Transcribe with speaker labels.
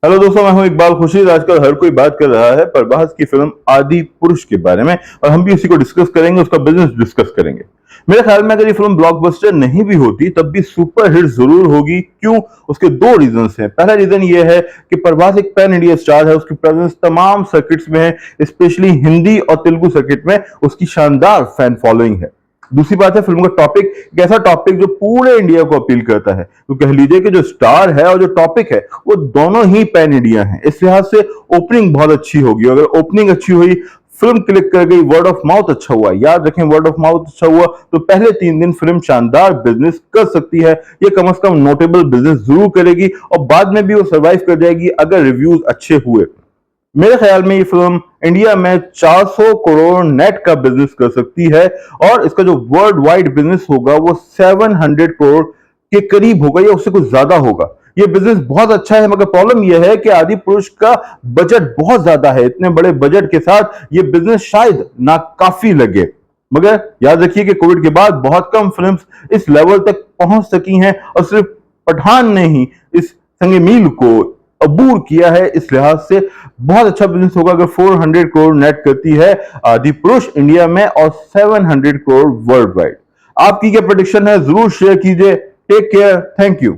Speaker 1: Hello दोस्तों, मैं हूं इकबाल खुर्शीद। आजकल हर कोई बात कर रहा है प्रभास की फिल्म आदि पुरुष के बारे में, और हम भी उसी को डिस्कस करेंगे, उसका बिजनेस डिस्कस करेंगे। मेरे ख्याल में अगर ये फिल्म ब्लॉकबस्टर नहीं भी होती तब भी सुपर हिट जरूर होगी। क्यों? उसके दो रीजंस हैं। पहला रीजन ये है कि प्रभास एक पैन इंडिया स्टार है, उसकी प्रेजेंस तमाम सर्किट्स में है, स्पेशली हिंदी और तेलुगु सर्किट में उसकी शानदार फैन फॉलोइंग है। दूसरी बात है फिल्म का टॉपिक, एक ऐसा टॉपिक जो पूरे इंडिया को अपील करता है। तो कह लीजिए कि जो स्टार है और जो टॉपिक है वो दोनों ही पैन इंडिया हैं। इस लिहाज से ओपनिंग बहुत अच्छी होगी। अगर ओपनिंग अच्छी हुई, फिल्म क्लिक कर गई, वर्ड ऑफ माउथ अच्छा हुआ, याद रखें वर्ड ऑफ माउथ अच्छा हुआ, तो पहले 3 दिन फिल्म शानदार बिजनेस कर सकती है। ये कम से कम नोटेबल बिजनेस जरूर करेगी और बाद में भी वो सर्वाइव कर जाएगी अगर रिव्यूज अच्छे हुए। मेरे ख्याल में ये फिल्म इंडिया में 400 करोड़ नेट का बिजनेस कर सकती है, और इसका जो वर्ल्ड वाइड बिजनेस होगा वो 700 करोड़ के करीब होगा या उससे कुछ ज्यादा होगा। ये बिजनेस बहुत अच्छा है, मगर प्रॉब्लम यह है कि आदि पुरुष का बजट बहुत ज्यादा है। इतने बड़े बजट के साथ ये बिजनेस शायद नाकाफी लगे। मगर याद रखिए कि कोविड के बाद बहुत कम फिल्म्स इस लेवल तक पहुंच सकी हैं, और सिर्फ पठान ने ही इस संगे मील को अबूर किया है। इस लिहाज से बहुत अच्छा बिजनेस होगा अगर 400 करोड़ नेट करती है आदि पुरुष इंडिया में, और 700 करोड़ वर्ल्ड वाइड। आपकी क्या प्रेडिक्शन है? जरूर शेयर कीजिए। Take care, thank you.